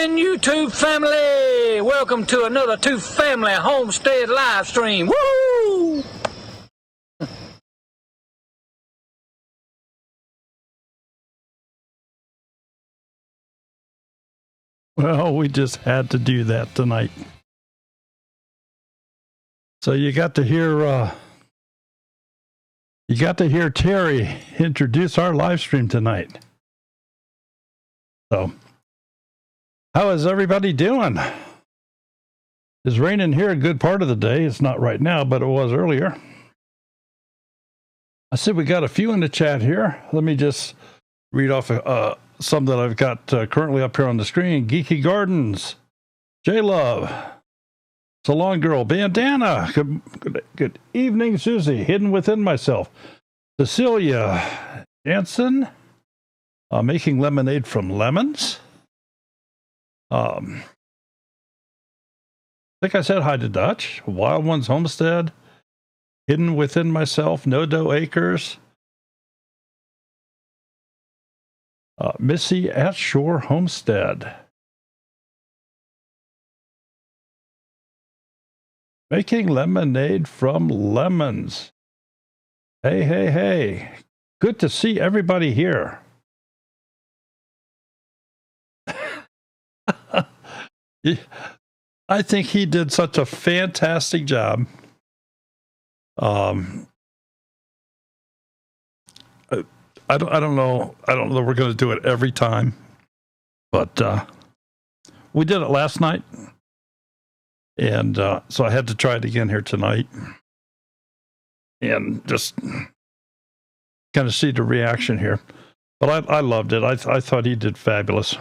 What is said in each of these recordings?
morning, YouTube family. Welcome to another Two Family Homestead live stream. Woo! Well, we just had to do that tonight. So you got to hear Terry introduce our live stream tonight. So, how is everybody doing? It's raining here a good part of the day. It's not right now, but it was earlier. I see we got a few in the chat here. Let me just read off some that I've got currently up here on the screen. Geeky Gardens, J-Love, Salon Girl, Bandana. Good evening, Susie. Hidden Within Myself. Cecilia Jansen, Making Lemonade from Lemons. I think I said hi to Dutch. Wild Ones Homestead, Hidden Within Myself, No Dough Acres. Missy at Shore Homestead. Making Lemonade from Lemons. Hey. Good to see everybody here. I think he did such a fantastic job. I don't know we're going to do it every time, but we did it last night, and so I had to try it again here tonight, and just kind of see the reaction here. But I loved it. I thought he did fabulous.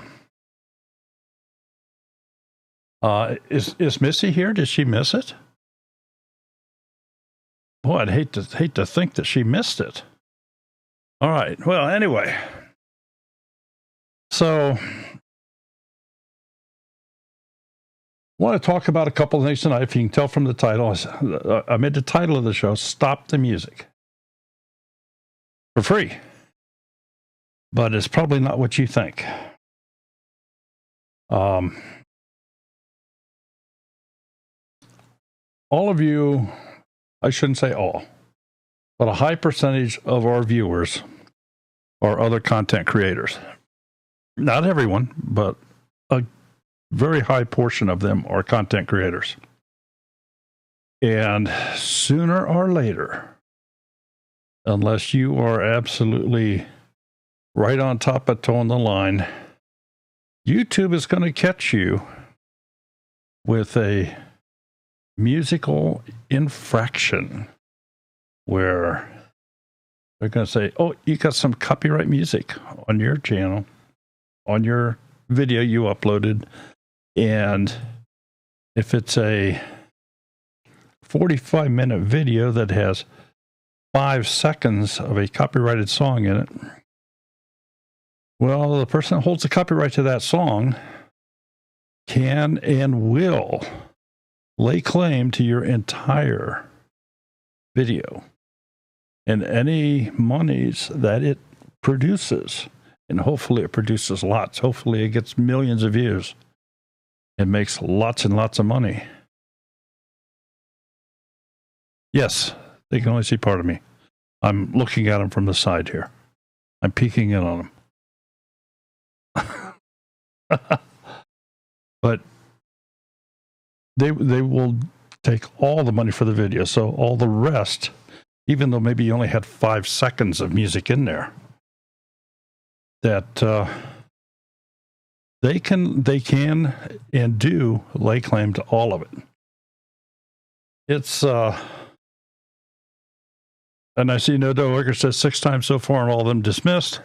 Is Missy here? Did she miss it? Boy, I'd hate to think that she missed it. All right. Well, anyway. So, I want to talk about a couple of things tonight. If you can tell from the title, I made the title of the show, Stop the Music. For free. But it's probably not what you think. All of you, I shouldn't say all, but a high percentage of our viewers are other content creators. Not everyone, but a very high portion of them are content creators. And sooner or later, unless you are absolutely right on top of toeing the line, YouTube is going to catch you with a musical infraction where they're going to say, oh, you got some copyright music on your channel, on your video you uploaded. And if it's a 45-minute video that has 5 seconds of a copyrighted song in it, well, the person that holds the copyright to that song can and will lay claim to your entire video and any monies that it produces. And hopefully it produces lots. Hopefully it gets millions of views. It makes lots and lots of money. Yes, they can only see part of me. I'm looking at them from the side here. I'm peeking in on them. But they will take all the money for the video. So all the rest, even though maybe you only had 5 seconds of music in there, that they can and do lay claim to all of it. It's and I see No Dough Worker says 6 times so far and all of them dismissed.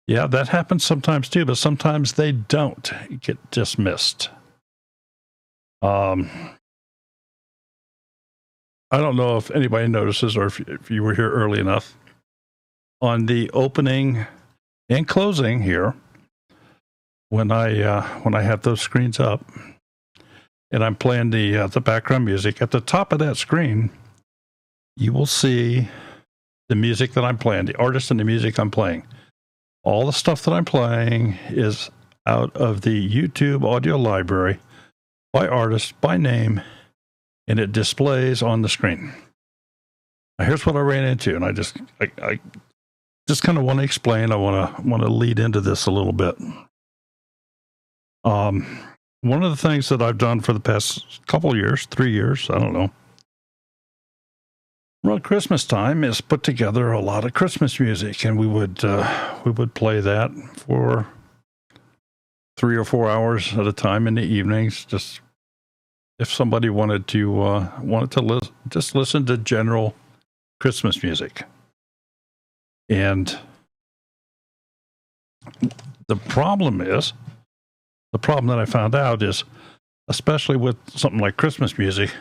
Yeah, that happens sometimes too, but sometimes they don't get dismissed. I don't know if anybody notices or if you were here early enough. On the opening and closing here, when I have those screens up and I'm playing the background music, at the top of that screen, you will see the music that I'm playing, the artist and the music I'm playing. All the stuff that I'm playing is out of the YouTube audio library by artist, by name, and it displays on the screen. Now, here's what I ran into, and I just kind of want to explain. I want to lead into this a little bit. One of the things that I've done for the past couple of years, 3 years, I don't know, around Christmas time is put together a lot of Christmas music, and we would play that for 3 or 4 hours at a time in the evenings. Just if somebody wanted to just listen to general Christmas music. And the problem that I found out is, especially with something like Christmas music,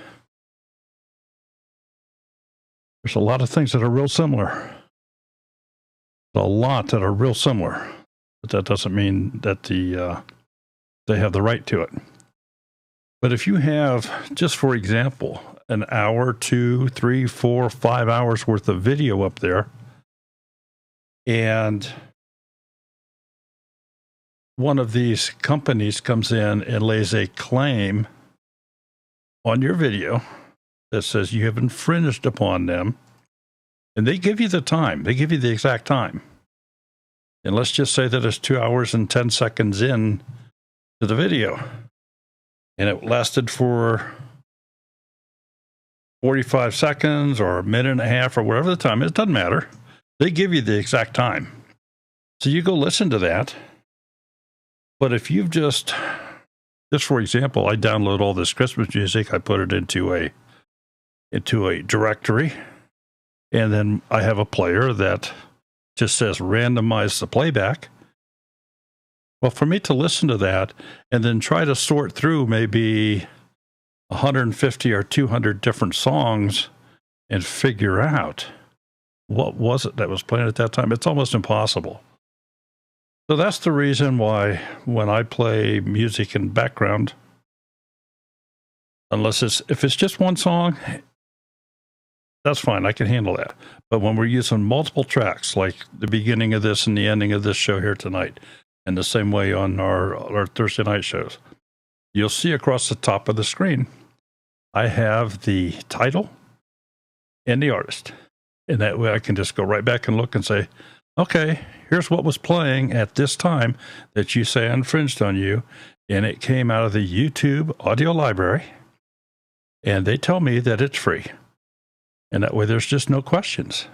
there's a lot of things that are real similar. A lot that are real similar, but that doesn't mean that they have the right to it. But if you have, just for example, an hour, 2, 3, 4, 5 hours worth of video up there, and one of these companies comes in and lays a claim on your video that says you have infringed upon them, and they give you the time, they give you the exact time. And let's just say that it's 2 hours and 10 seconds in to the video, and it lasted for 45 seconds or a minute and a half or whatever the time is. It doesn't matter. They give you the exact time. So you go listen to that. But if you've just for example, I download all this Christmas music, I put it into a directory, and then I have a player that just says randomize the playback. Well, for me to listen to that and then try to sort through maybe 150 or 200 different songs and figure out what was it that was playing at that time, it's almost impossible. So that's the reason why when I play music in background, if it's just one song, that's fine. I can handle that. But when we're using multiple tracks, like the beginning of this and the ending of this show here tonight, and the same way on our Thursday night shows, you'll see across the top of the screen, I have the title and the artist. And that way I can just go right back and look and say, okay, here's what was playing at this time that you say I infringed on you. And it came out of the YouTube audio library. And they tell me that it's free. And that way there's just no questions.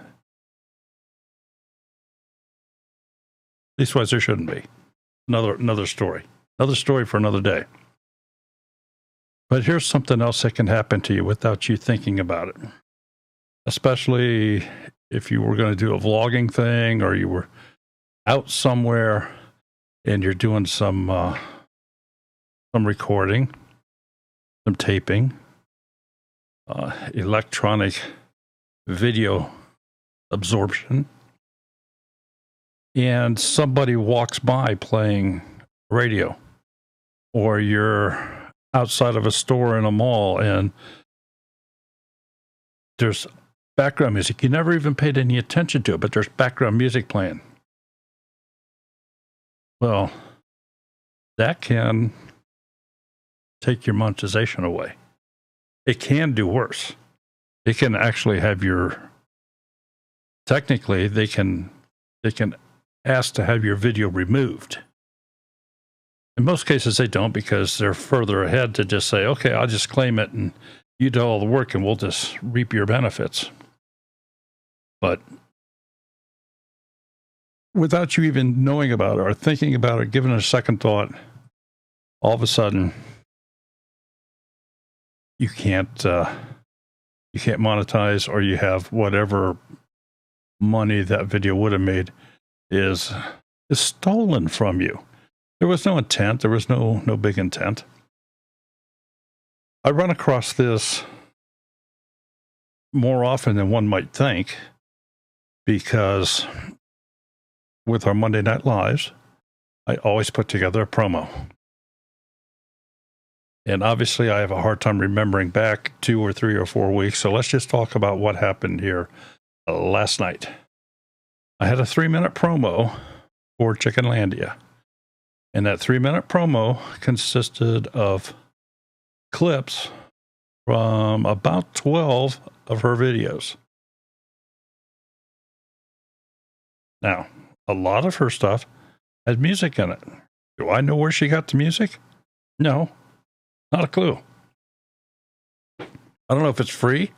Leastwise, there shouldn't be. Another story. Another story for another day. But here's something else that can happen to you without you thinking about it. Especially if you were going to do a vlogging thing, or you were out somewhere and you're doing some recording, some taping, electronic video absorption, and somebody walks by playing radio, or you're outside of a store in a mall and there's background music. You never even paid any attention to it, but there's background music playing. Well, that can take your monetization away. It can do worse. It can actually have technically, they can ask to have your video removed. In most cases, they don't, because they're further ahead to just say, okay, I'll just claim it and you do all the work and we'll just reap your benefits. But without you even knowing about it or thinking about it, giving it a second thought, all of a sudden you can't monetize, or you have whatever money that video would have made is stolen from you. There was no intent. There was no big intent. I run across this more often than one might think, because with our Monday Night Lives, I always put together a promo. And obviously I have a hard time remembering back 2 or 3 or 4 weeks, so let's just talk about what happened here last night. I had a 3-minute promo for Chickenlandia. And that 3-minute promo consisted of clips from about 12 of her videos. Now, a lot of her stuff had music in it. Do I know where she got the music? No, not a clue. I don't know if it's free.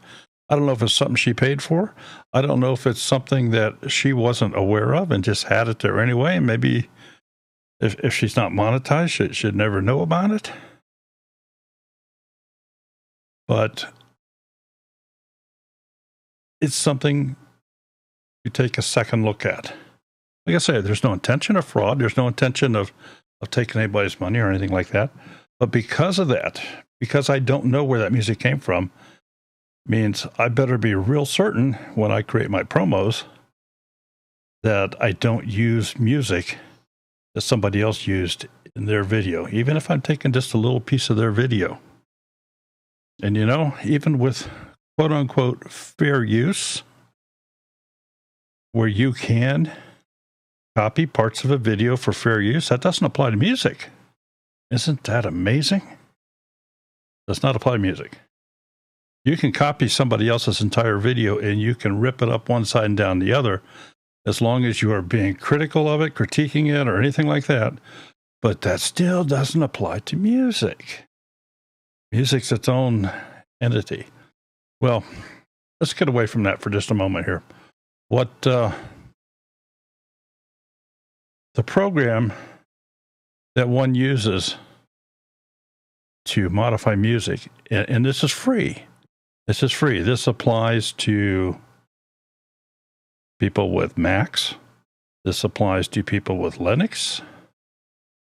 I don't know if it's something she paid for. I don't know if it's something that she wasn't aware of and just had it there anyway. Maybe if she's not monetized, she'd never know about it. But it's something you take a second look at. Like I say, there's no intention of fraud. There's no intention of taking anybody's money or anything like that. But because of that, because I don't know where that music came from, means I better be real certain when I create my promos that I don't use music that somebody else used in their video, even if I'm taking just a little piece of their video. And you know, even with quote unquote fair use, where you can copy parts of a video for fair use, that doesn't apply to music. Isn't that amazing? Does not apply to music. You can copy somebody else's entire video and you can rip it up one side and down the other, as long as you are being critical of it, critiquing it, or anything like that. But that still doesn't apply to music. Music's its own entity. Well, let's get away from that for just a moment here. What the program that one uses to modify music, and this is free. This is free. This applies to people with Macs. This applies to people with Linux.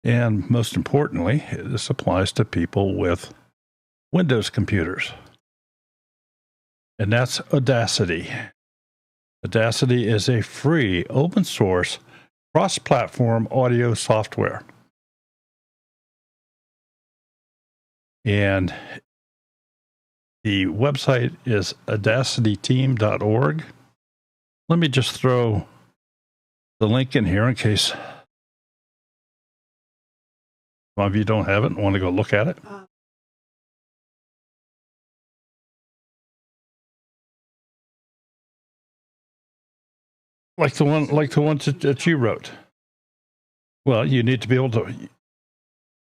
And most importantly, this applies to people with Windows computers. And that's Audacity. Audacity is a free, open source, cross-platform audio software. And the website is audacityteam.org. Let me just throw the link in here in case some of you don't have it and want to go look at it. Like the one that you wrote. Well, you need to be able to,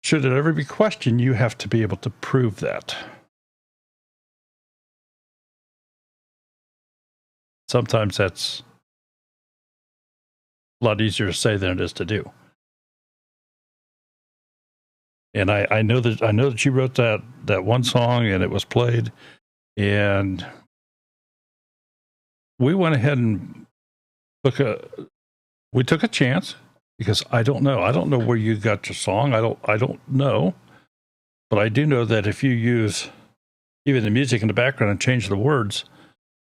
should it ever be questioned, you have to be able to prove that. Sometimes that's a lot easier to say than it is to do. And I know that you wrote that one song and it was played, and we went ahead and took a chance, because I don't know where you got your song. I don't know, but I do know that if you use even the music in the background and change the words,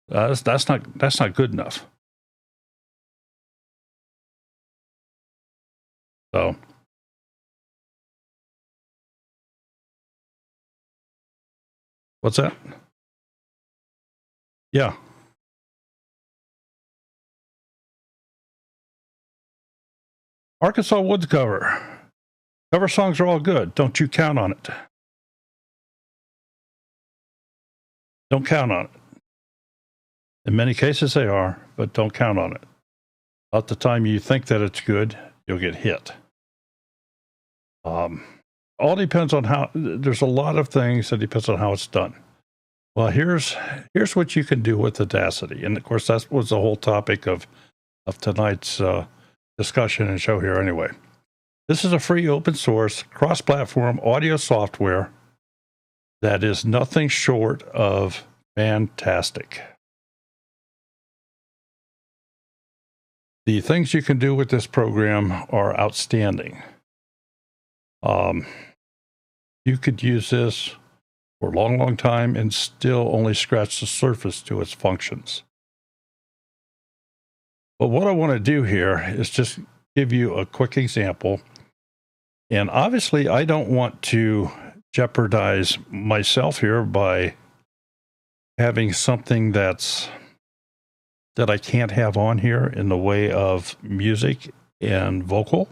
that's not good enough. So what's that? Yeah. Arkansas Woods cover songs are all good. Don't you count on it. Don't count on it. In many cases they are, but don't count on it. About the time you think that it's good, you'll get hit. All depends on how. There's a lot of things that depends on how it's done. Well, here's what you can do with Audacity, and of course that was the whole topic of tonight's discussion and show here. Anyway, this is a free, open source, cross-platform audio software that is nothing short of fantastic. The things you can do with this program are outstanding. You could use this for a long, long time and still only scratch the surface to its functions. But what I want to do here is just give you a quick example. And obviously, I don't want to jeopardize myself here by having something that I can't have on here in the way of music and vocal.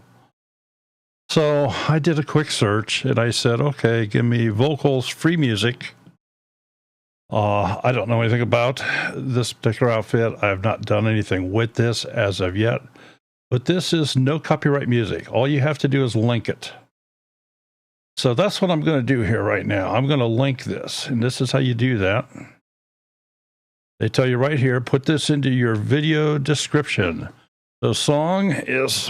So I did a quick search and I said, okay, give me vocals, free music. I don't know anything about this particular outfit. I have not done anything with this as of yet, but this is no copyright music. All you have to do is link it. So that's what I'm going to do here right now. I'm going to link this, and this is how you do that. They tell you right here, put this into your video description. The song is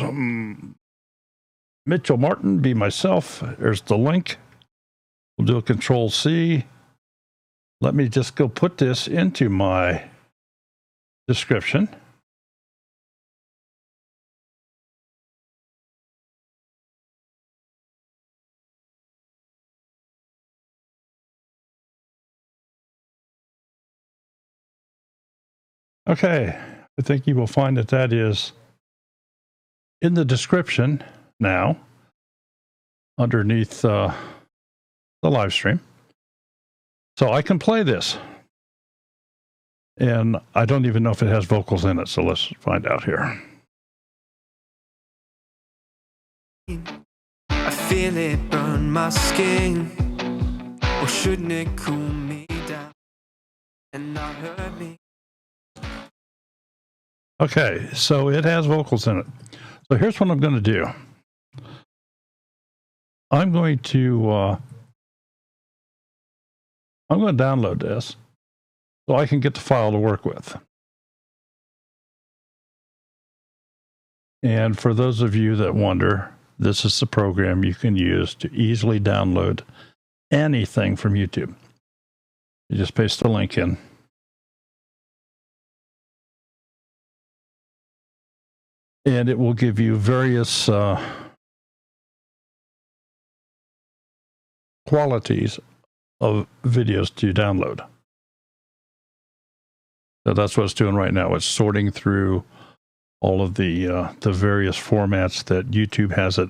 Mitchell Martin, Be Myself. There's the link. We'll do a Control-C. Let me just go put this into my description. Okay, I think you will find that that is in the description now, underneath the live stream. So I can play this. And I don't even know if it has vocals in it, so let's find out here. I feel it burn my skin. Or shouldn't it cool me down and not hurt me? Okay, so it has vocals in it. So here's what I'm going to do. I'm going to download this so I can get the file to work with. And for those of you that wonder, this is the program you can use to easily download anything from YouTube. You just paste the link in. And it will give you various qualities of videos to download. So that's what it's doing right now. It's sorting through all of the various formats that YouTube has it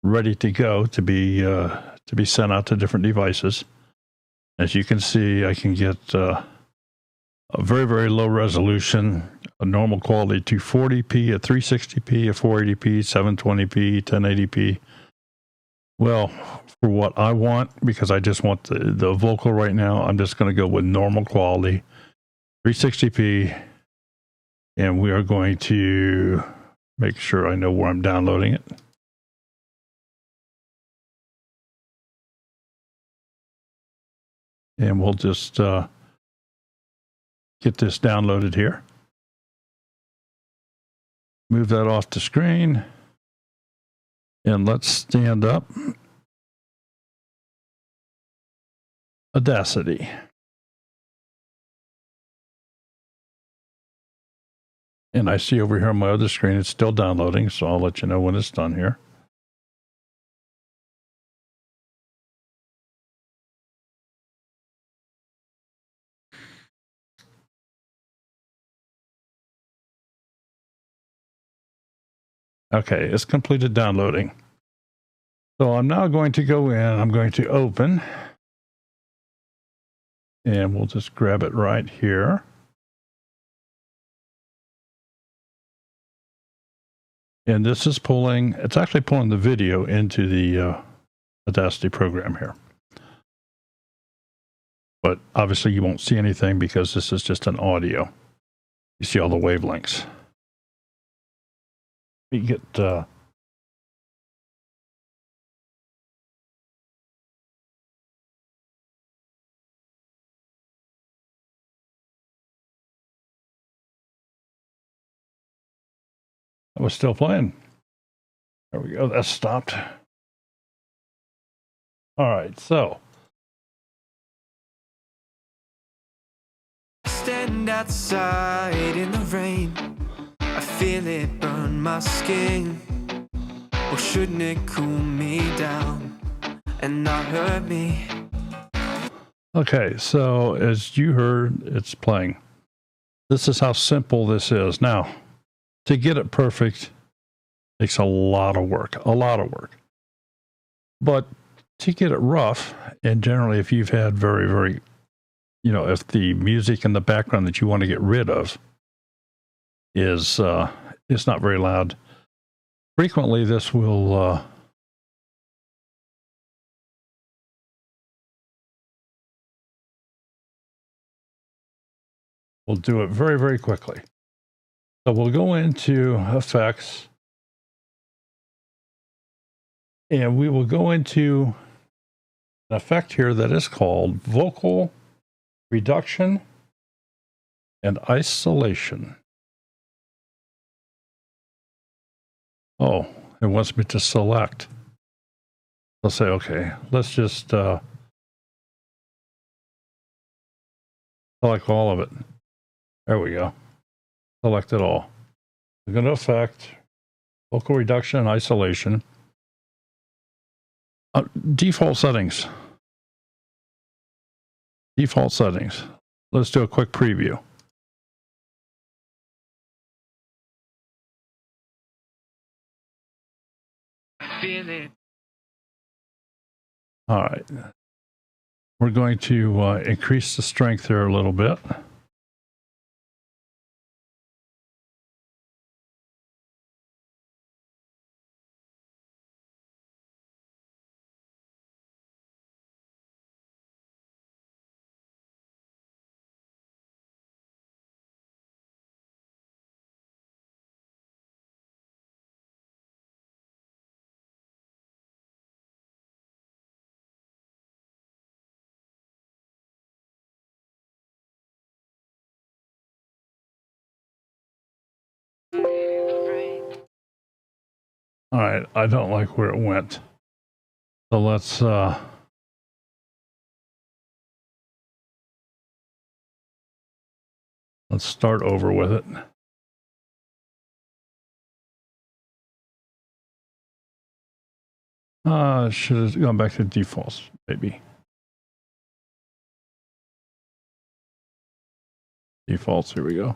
ready to go to be sent out to different devices. As you can see, I can get a very, very low resolution, a normal quality 240p, a 360p, a 480p, 720p, 1080p. Well, for what I want, because I just want the vocal right now, I'm just going to go with normal quality, 360p, and we are going to make sure I know where I'm downloading it. And we'll just get this downloaded here. Move that off the screen. And let's stand up Audacity. And I see over here on my other screen, it's still downloading, so I'll let you know when it's done here. Okay, it's completed downloading. So I'm now going to go in, I'm going to open, and we'll just grab it right here. And this is pulling, it's actually pulling the video into the Audacity program here. But obviously you won't see anything because this is just an audio. You see all the wavelengths. We get I was still playing. There we go. That stopped. All right. So Stand outside in the rain. I feel it burn my skin. Or shouldn't it cool me down and not hurt me? okay. So as you heard, it's playing. This is how simple this is. Now, to get it perfect takes a lot of work, But to get it rough, and generally if you've had very, very, if the music in the background that you want to get rid of is not very loud, frequently this will we'll do it very, very quickly. So we'll go into effects and we will go into an effect here that is called vocal reduction and isolation. Oh, it wants me to select. I'll say, okay, let's just select all of it. There we go. Select it all. We're going to affect vocal reduction and isolation. Default settings. Default settings. Let's do a quick preview. Feel it. All right. We're going to increase the strength here a little bit. All right, I don't like where it went. So let's start over with it. Should have gone back to defaults, maybe. Defaults, here we go.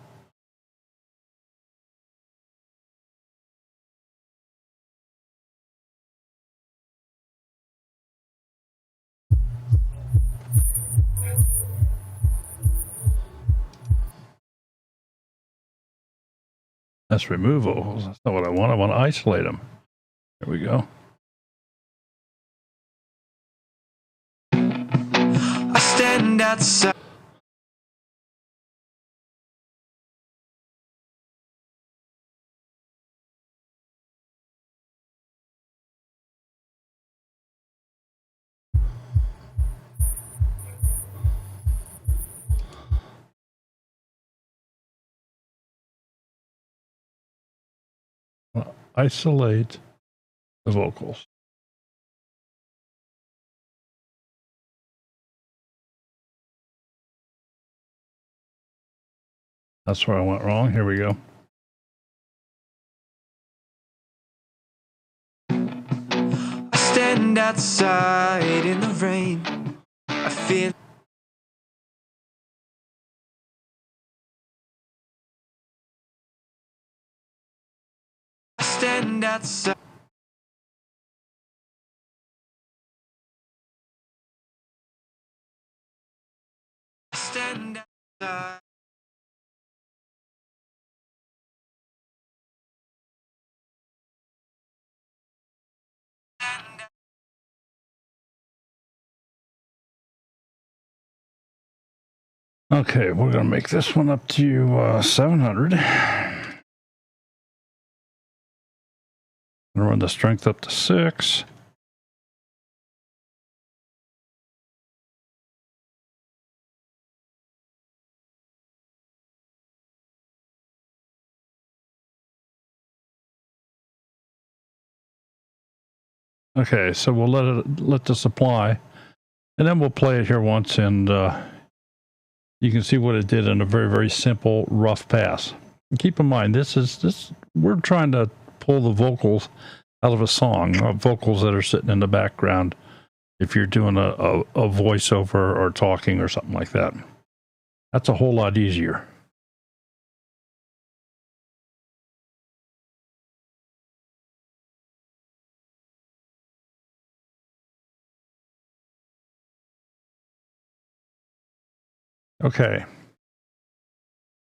Let's remove vocals. That's not what I want. I want to isolate them. There we go. I stand outside. Isolate the vocals. That's where I went wrong. Here we go. I stand outside in the rain. I feel. I stand outside. I stand outside. Okay, we're going to make this one up to 700. I'm going to run the strength up to 6. Okay, so we'll let this apply, and then we'll play it here once, and you can see what it did in a very, very simple, rough pass. And keep in mind, we're trying to pull the vocals out of a song, vocals that are sitting in the background. If you're doing a voiceover or talking or something like that, that's a whole lot easier. Okay.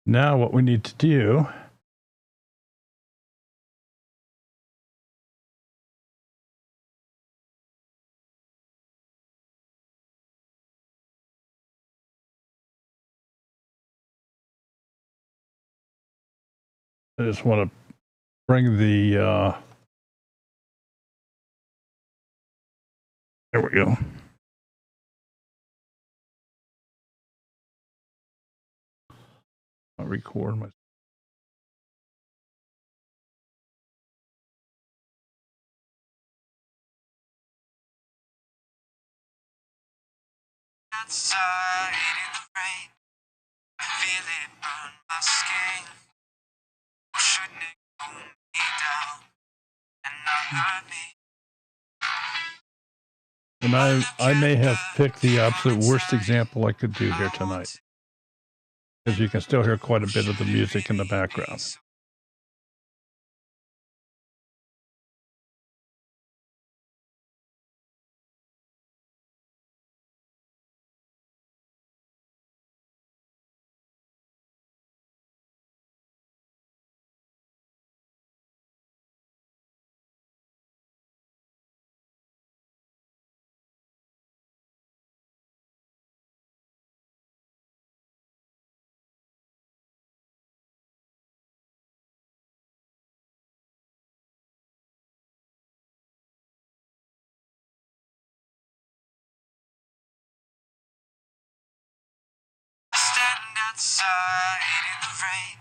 Now what we need to do I just want to bring the, there we go. I'll record my. Outside in the rain, I feel it burn my skin. Shouldn't it cool me down and not hurt me? And I may have picked the absolute worst example I could do here tonight, because you can still hear quite a bit of the music in the background. Stand outside in the rain.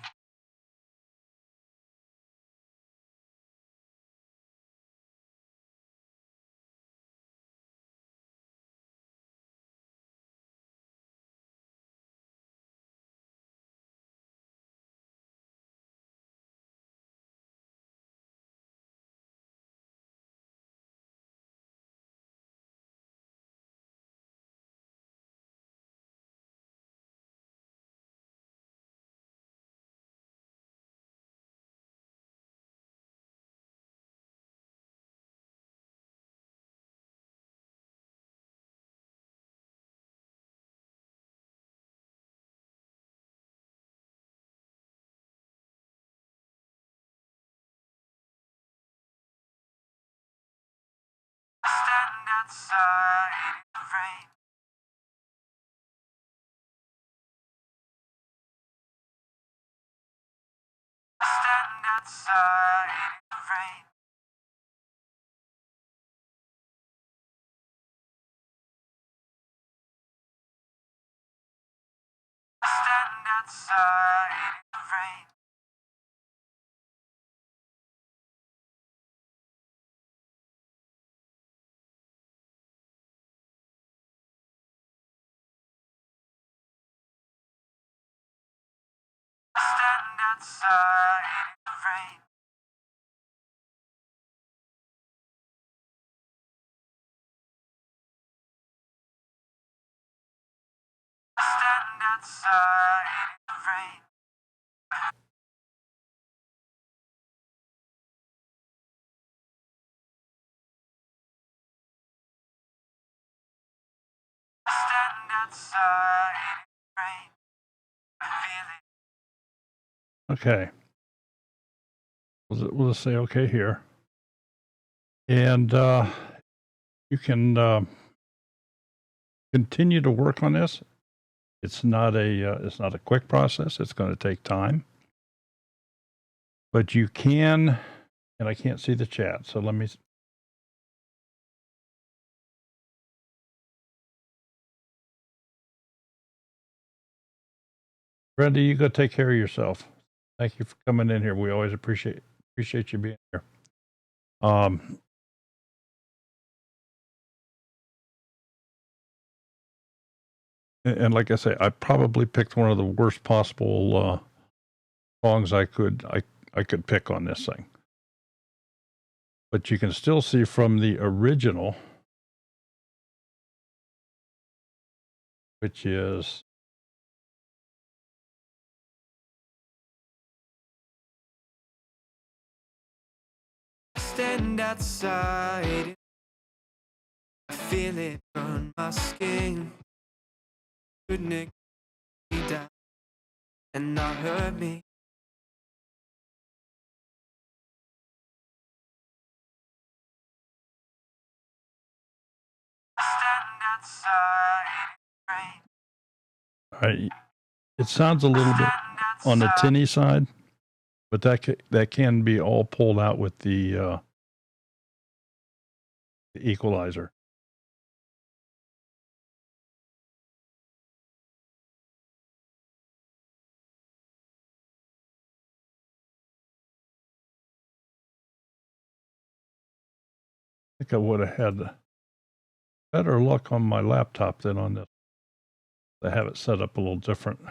Stand outside in the rain. Stand outside in the rain. Stand outside in the rain. Stand outside in the rain. Stand outside in the rain. Stand outside in the rain. I feel it. Okay. We'll just say okay here. And you can continue to work on this. It's not a quick process. It's going to take time. But you can, and I can't see the chat, so let me. Brenda, you go take care of yourself. Thank you for coming in here. We always appreciate you being here. And like I say, I probably picked one of the worst possible songs I could pick on this thing. But you can still see from the original, which is Stand outside. I feel it burn my skin. Couldn't it cool me down and not hurt me? Stand outside in the rain. all right. It sounds a little bit on the tinny side. but that can be all pulled out with the equalizer. I think I would have had better luck on my laptop than on this. I have it set up a little different.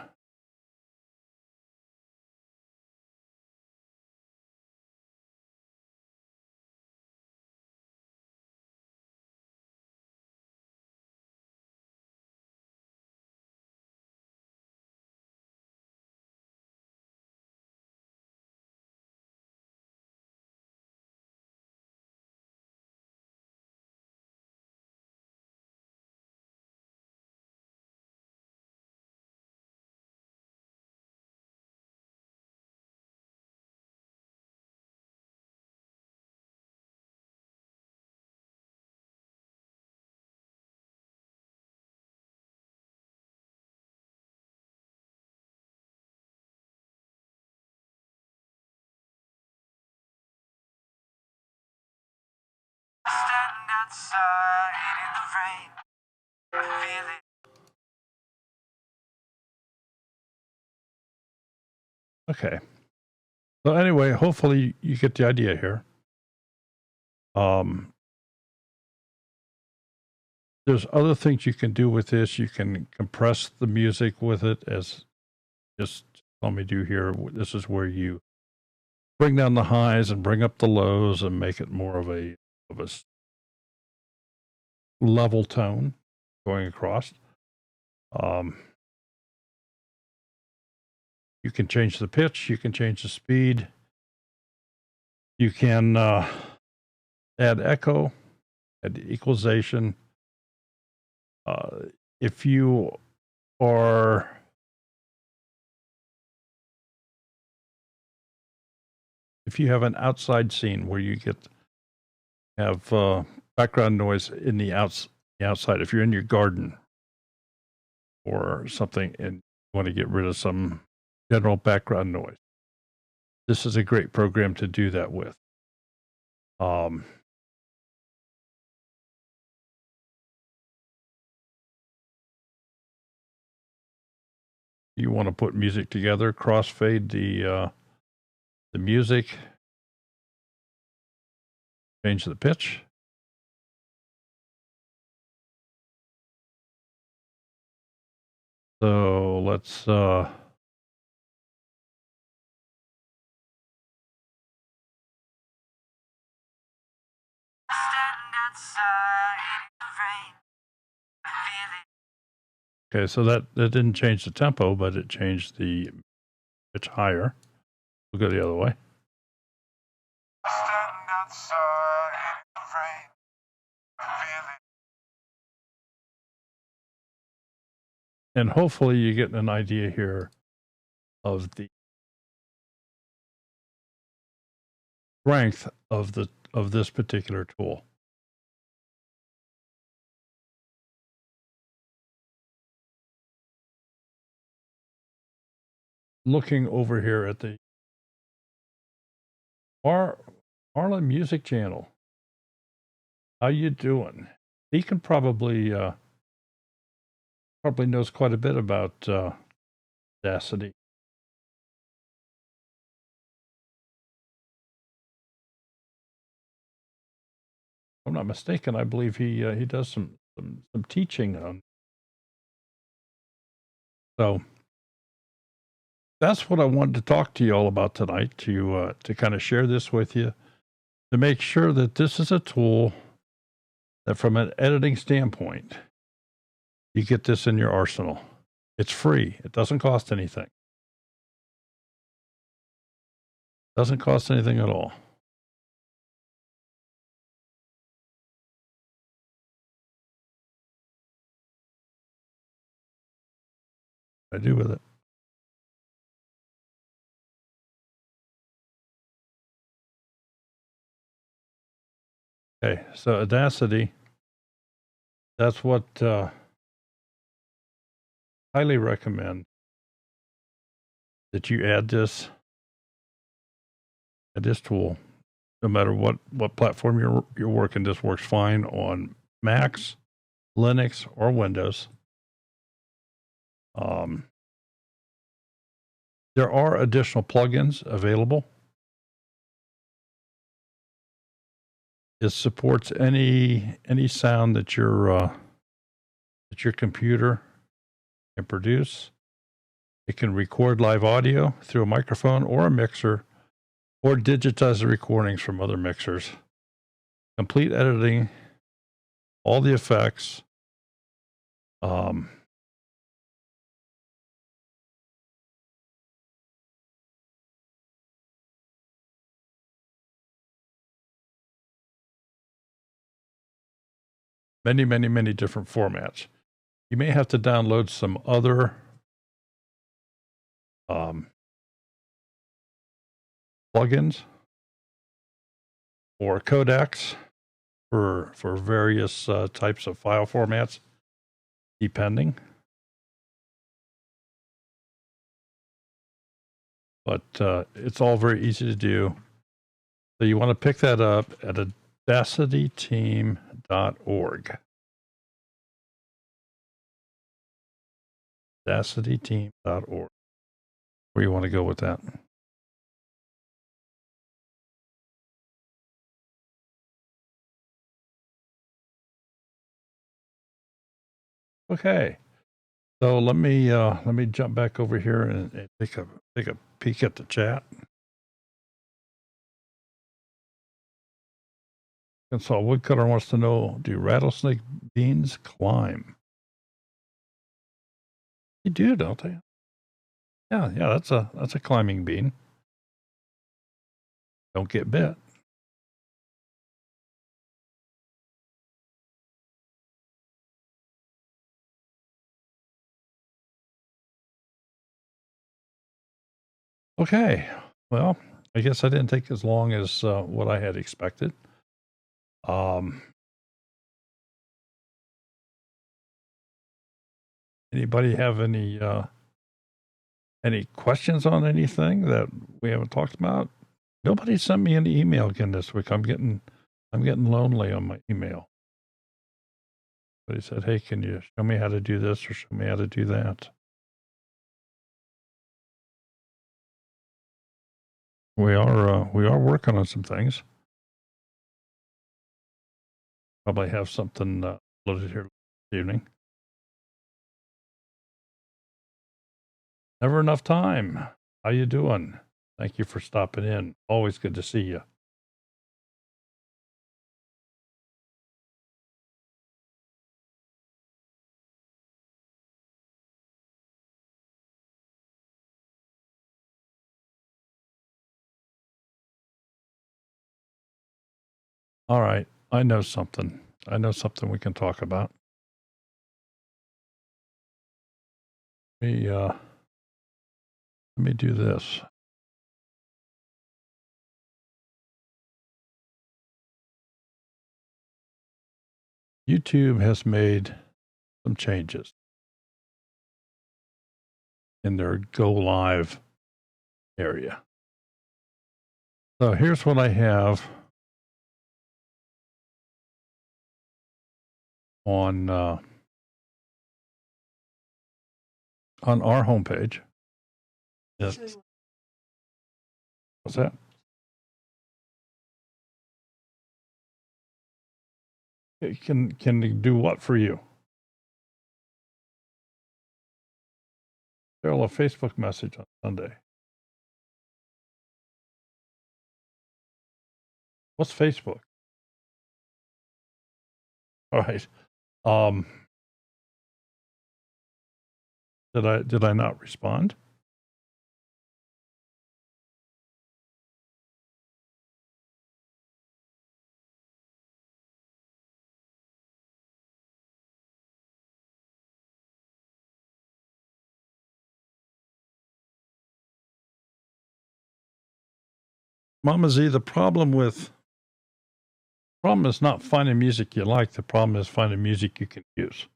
Stand outside in the rain. I feel it. Okay. So anyway, hopefully you get the idea here. There's other things you can do with this. You can compress the music with it, as just let me do here. This is where you bring down the highs and bring up the lows and make it more of a level tone going across. You can change the pitch. You can change the speed. You can add echo, add equalization. If you are if you have an outside scene where you have background noise in the outside, if you're in your garden or something and you want to get rid of some general background noise, this is a great program to do that with. You want to put music together, crossfade the music, change the pitch. So let's okay, so that didn't change the tempo, but it changed the pitch higher. We'll go the other way. And hopefully you get an idea here of the strength of this particular tool. Looking over here at the Marlin Music Channel. How you doing? He can probably knows quite a bit about Audacity. If I'm not mistaken, I believe he does some teaching on. So that's what I wanted to talk to you all about tonight, to kind of share this with you, to make sure that this is a tool that from an editing standpoint, you get this in your arsenal. It's free. It doesn't cost anything. Doesn't cost anything at all. I do with it. Okay, so Audacity, that's what highly recommend that you add this this tool, no matter what platform you're working, this works fine on Macs, Linux, or Windows. There are additional plugins available. It supports any sound that your computer can produce. It can record live audio through a microphone or a mixer, or digitize the recordings from other mixers. Complete editing, all the effects. Many different formats. You may have to download some other plugins or codecs for various types of file formats, depending. But it's all very easy to do. So you want to pick that up at audacityteam.org. audacityteam.org. Where you want to go with that? Okay. So let me jump back over here and take a peek at the chat. Console Woodcutter wants to know, do rattlesnake beans climb? They do, don't they? Yeah, that's a climbing bean. Don't get bit. Okay. Well, I guess I didn't take as long as what I had expected. Anybody have any questions on anything that we haven't talked about? Nobody sent me any email again this week. I'm getting lonely on my email. But he said, "Hey, can you show me how to do this or show me how to do that?" We are working on some things. Probably have something loaded here this evening. Never enough time. How you doing? Thank you for stopping in. Always good to see you. All right. I know something. We can talk about. Let me do this. YouTube has made some changes in their go live area. So here's what I have on our homepage. Yes. What's that? It can do what for you? There'll a Facebook message on Sunday. What's Facebook? All right. Did I not respond? Mama Z, the problem is not finding music you like. The problem is finding music you can use.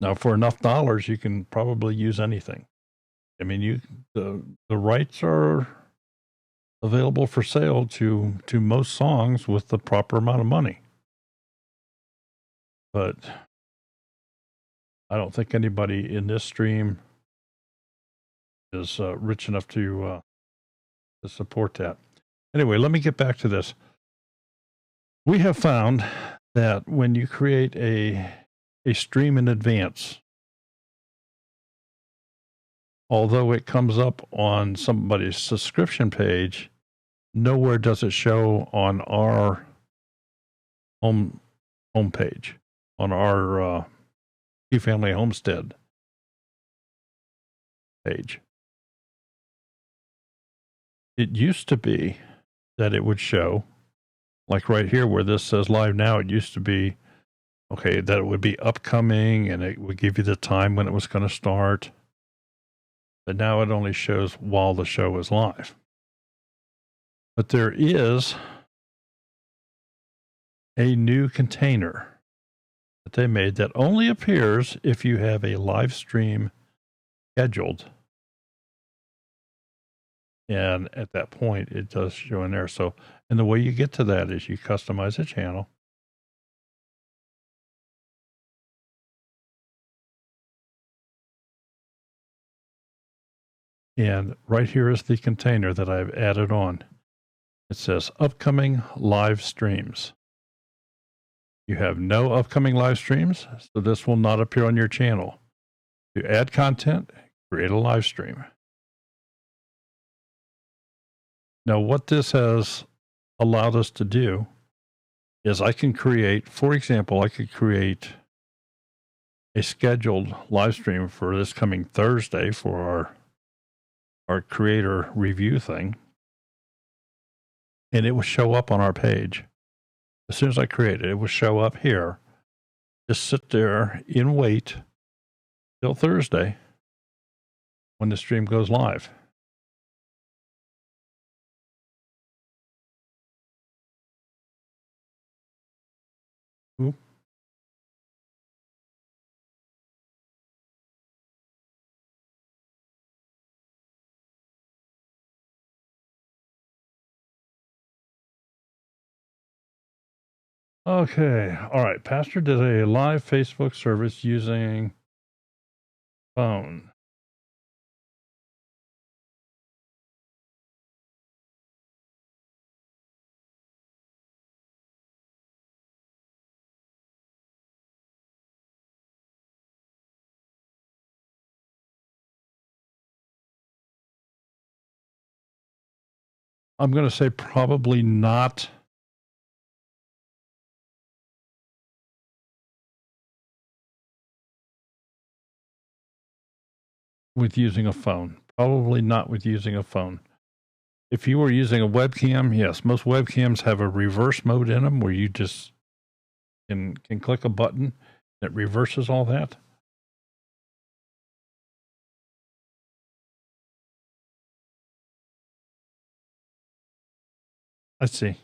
Now, for enough dollars, you can probably use anything. I mean, the rights are available for sale to most songs with the proper amount of money. But I don't think anybody in this stream is rich enough to support that. Anyway, let me get back to this. We have found that when you create a stream in advance, although it comes up on somebody's subscription page, nowhere does it show on our homepage, on our Family Homestead page. It used to be that it would show, like right here where this says live now, it used to be, okay, that it would be upcoming and it would give you the time when it was going to start. But now it only shows while the show is live. But there is a new container that they made that only appears if you have a live stream scheduled. And at that point, it does show in there. So, and the way you get to that is you customize a channel. And right here is the container that I've added on. It says upcoming live streams. You have no upcoming live streams, so this will not appear on your channel. To add content, create a live stream. Now, what this has allowed us to do is I can create, for example, I could create a scheduled live stream for this coming Thursday for our creator review thing, and it will show up on our page. As soon as I create it, it will show up here. Just sit there and wait till Thursday when the stream goes live. Ooh. Okay. All right. Pastor did a live Facebook service using phone. I'm going to say probably not. With using a phone. Probably not with using a phone. If you were using a webcam, yes, most webcams have a reverse mode in them where you just can click a button that reverses all that. I see.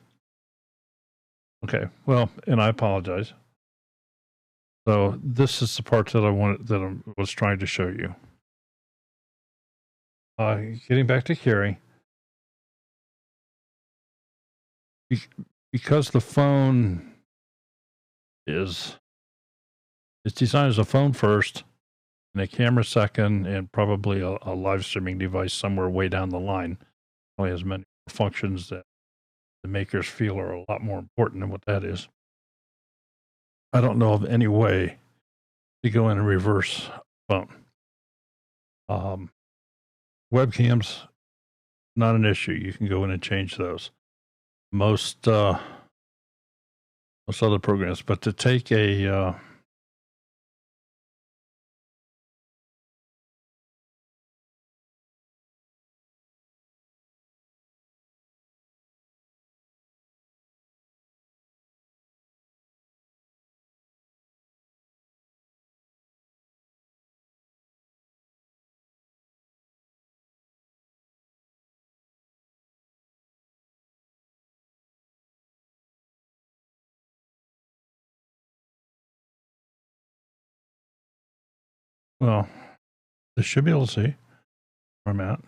Okay. Well, and I apologize. So this is the part that I was trying to show you. Getting back to Carrie. Because the phone it's designed as a phone first and a camera second and probably a live streaming device somewhere way down the line. Only has many functions that the makers feel are a lot more important than what that is. I don't know of any way to go in and reverse phone. Webcams, not an issue. You can go in and change those. Most other programs, but to take a well, they should be able to see. I'm at.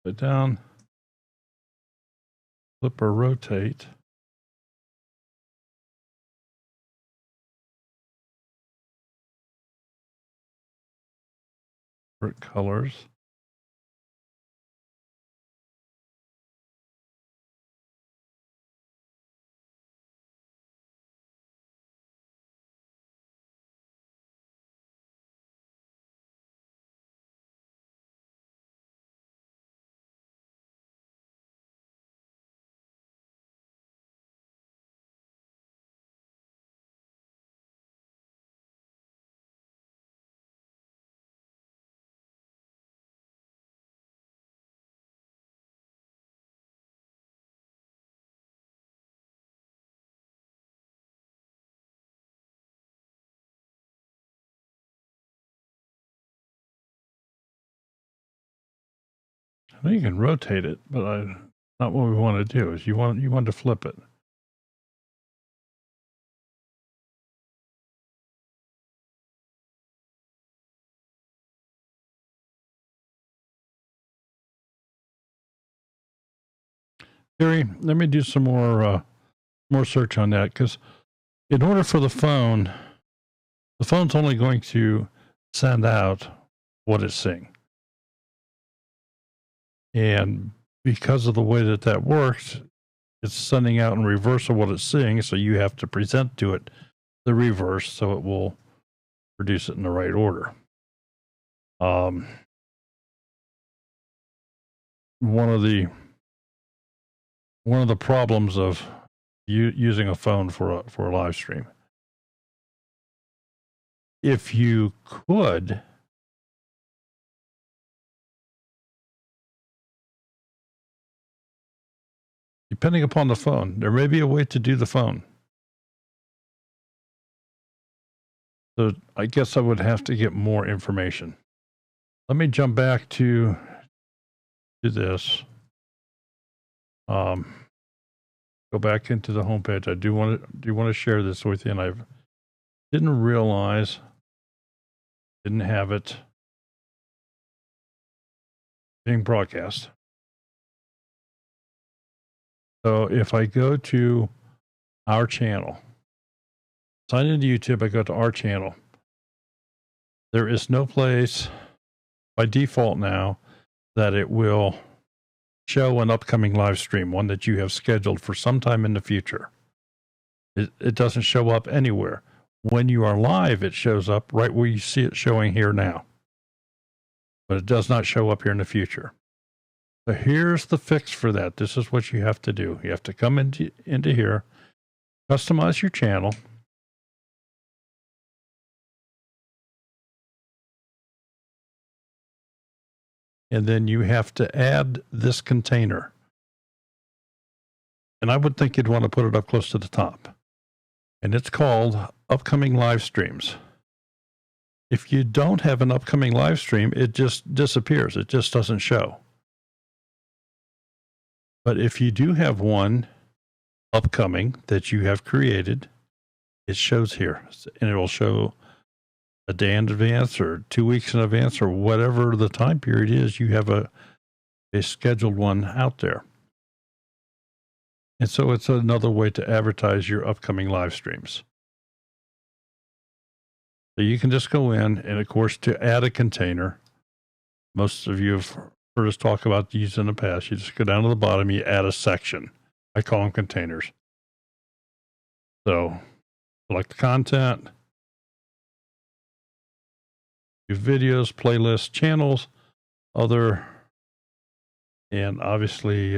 Put down, flip or rotate. Colors. I think you can rotate it, but not what we want to do. Is you want to flip it. Gary, let me do some more search on that, because in order for the phone's only going to send out what it's seeing. And because of the way that works, it's sending out in reverse of what it's seeing, so you have to present to it the reverse so it will produce it in the right order. One of the problems of using a phone for a live stream, if you could depending upon the phone, there may be a way to do the phone. So I guess I would have to get more information. Let me jump back to this. Go back into the homepage. I do want to share this with you, and I didn't realize, didn't have it being broadcast. So if I go to our channel, sign into YouTube, I go to our channel. There is no place by default now that it will show an upcoming live stream, one that you have scheduled for sometime in the future. It doesn't show up anywhere. When you are live, it shows up right where you see it showing here now. But it does not show up here in the future. So here's the fix for that. This is what you have to do. You have to come into here, customize your channel. And then you have to add this container. And I would think you'd want to put it up close to the top. And it's called Upcoming Live Streams. If you don't have an upcoming live stream, it just disappears. It just doesn't show. But if you do have one upcoming that you have created, it shows here. And it will show a day in advance or 2 weeks in advance or whatever the time period is. You have a scheduled one out there. And so it's another way to advertise your upcoming live streams. So you can just go in, and of course, to add a container, most of you have heard us talk about these in the past. You just go down to the bottom, you add a section. I call them containers. So select the content, do videos, playlists, channels, other, and obviously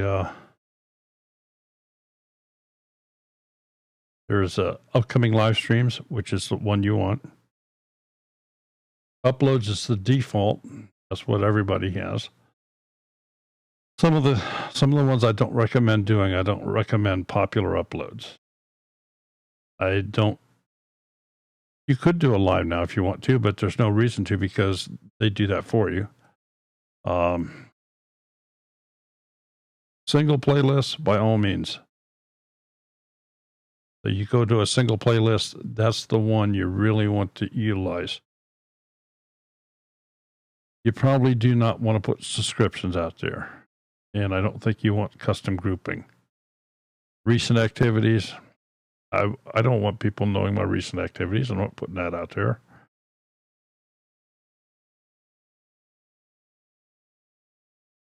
there's upcoming live streams, which is the one you want. Uploads is the default. That's what everybody has. Some of the ones I don't recommend doing. I don't recommend popular uploads. You could do a live now if you want to, but there's no reason to because they do that for you. Single playlists, by all means. So you go to a single playlist, that's the one you really want to utilize. You probably do not want to put subscriptions out there. And I don't think you want custom grouping. Recent activities, I don't want people knowing my recent activities. I'm not putting that out there.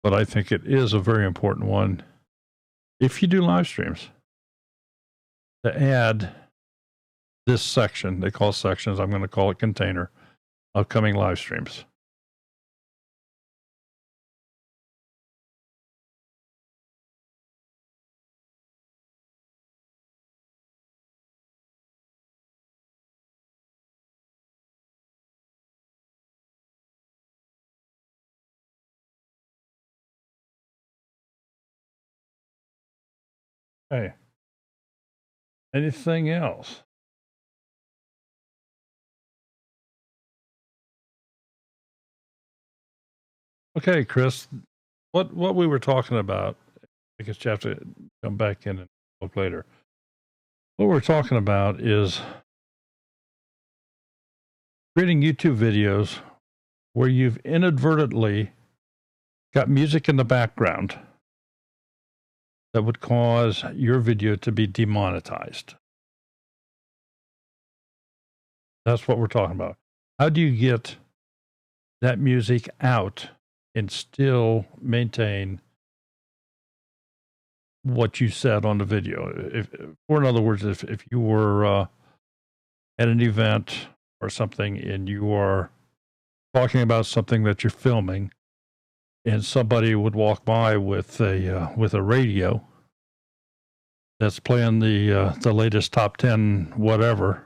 But I think it is a very important one, if you do live streams, to add this section. They call sections. I'm going to call it container. Upcoming live streams. Hey, anything else? Okay, Chris, what we were talking about, I guess you have to come back in and look later. What we're talking about is creating YouTube videos where you've inadvertently got music in the background that would cause your video to be demonetized. That's what we're talking about. How do you get that music out and still maintain what you said on the video? Or in other words, if you were at an event or something and you are talking about something that you're filming, and somebody would walk by with a radio that's playing the latest top 10 whatever,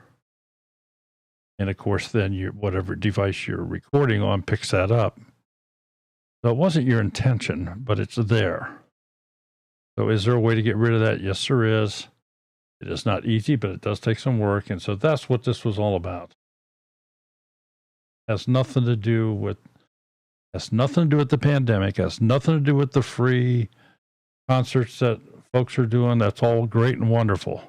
and of course then whatever device you're recording on picks that up. So it wasn't your intention, but it's there. So is there a way to get rid of that? Yes, there is. It is not easy, but it does take some work. And so that's what this was all about. Has nothing to do with the pandemic. Has nothing to do with the free concerts that folks are doing. That's all great and wonderful.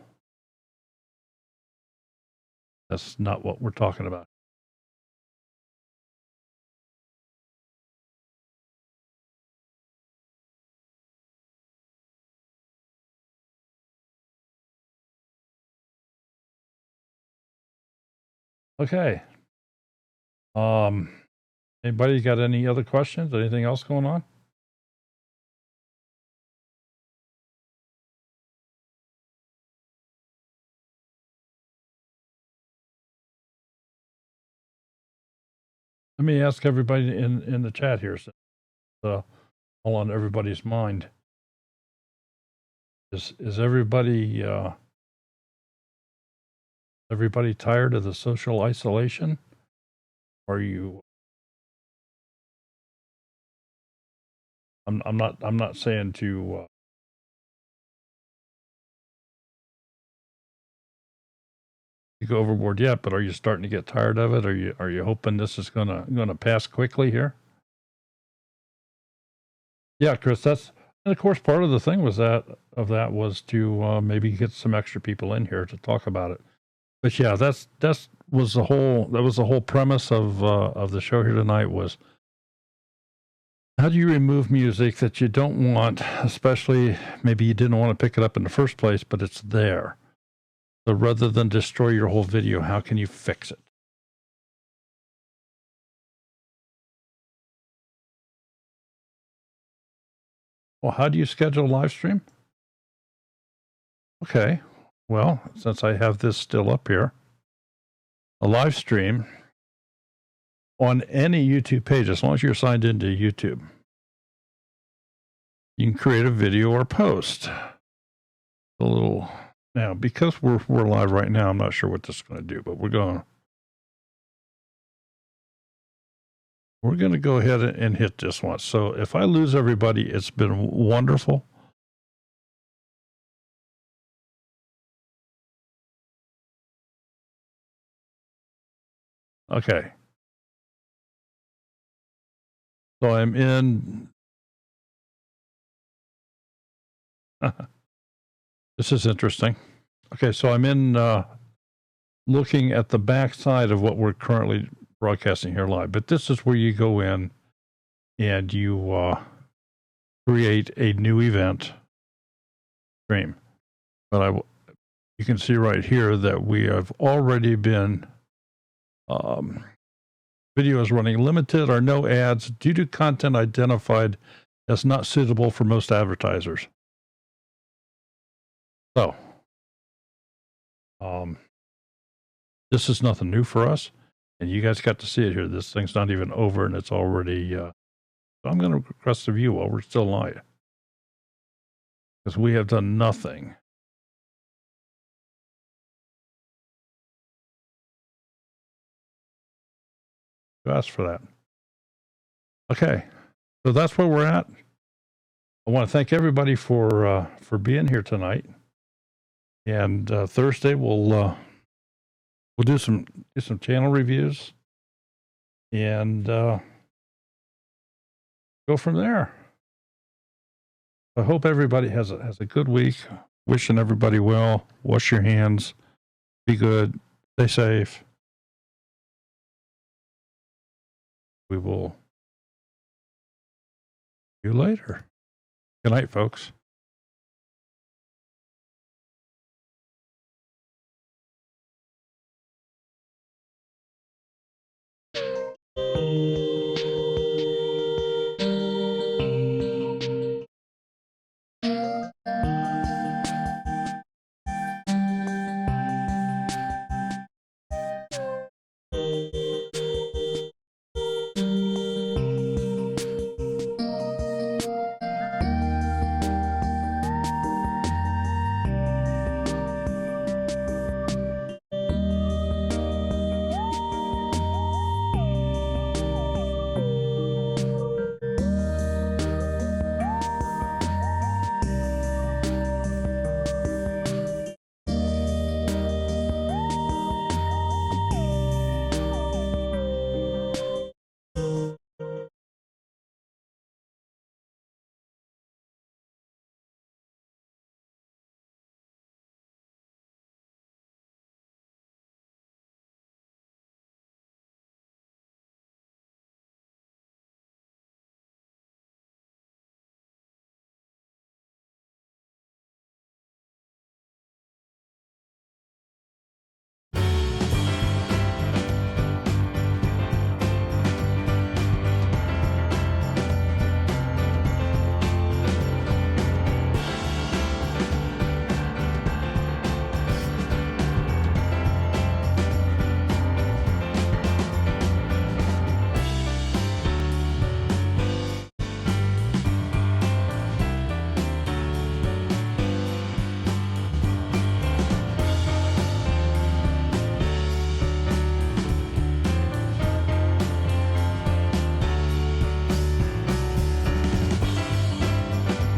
That's not what we're talking about. Okay. Anybody got any other questions? Anything else going on? Let me ask everybody in the chat here, so all on everybody's mind. Is everybody tired of the social isolation? Are you? I'm not saying to go overboard yet, but are you starting to get tired of it? Are you hoping this is gonna pass quickly here? Yeah, Chris, and of course part of the thing was was to maybe get some extra people in here to talk about it. But yeah, that was the whole premise of the show here tonight was, how do you remove music that you don't want, especially maybe you didn't want to pick it up in the first place, but it's there. So rather than destroy your whole video, how can you fix it? Well, how do you schedule a live stream? Okay, well, since I have this still up here, a live stream on any YouTube page, as long as you're signed into YouTube, you can create a video or post. Now, because we're live right now, I'm not sure what this is going to do, but we're going to go ahead and hit this one. So if I lose everybody, it's been wonderful. Okay. So I'm in This is interesting. Okay, so I'm in looking at the back side of what we're currently broadcasting here live. But this is where you go in and you create a new event stream. But you can see right here that we have already been video is running limited or no ads due to content identified as not suitable for most advertisers. So, this is nothing new for us, and you guys got to see it here. This thing's not even over, and it's already. So I'm going to request a view while we're still live, because we have done nothing. You asked for that. Okay, so that's where we're at. I want to thank everybody for being here tonight. And Thursday we'll do some channel reviews and go from there. I hope everybody has a good week. Wishing everybody well. Wash your hands. Be good. Stay safe. We will see you later. Good night, folks.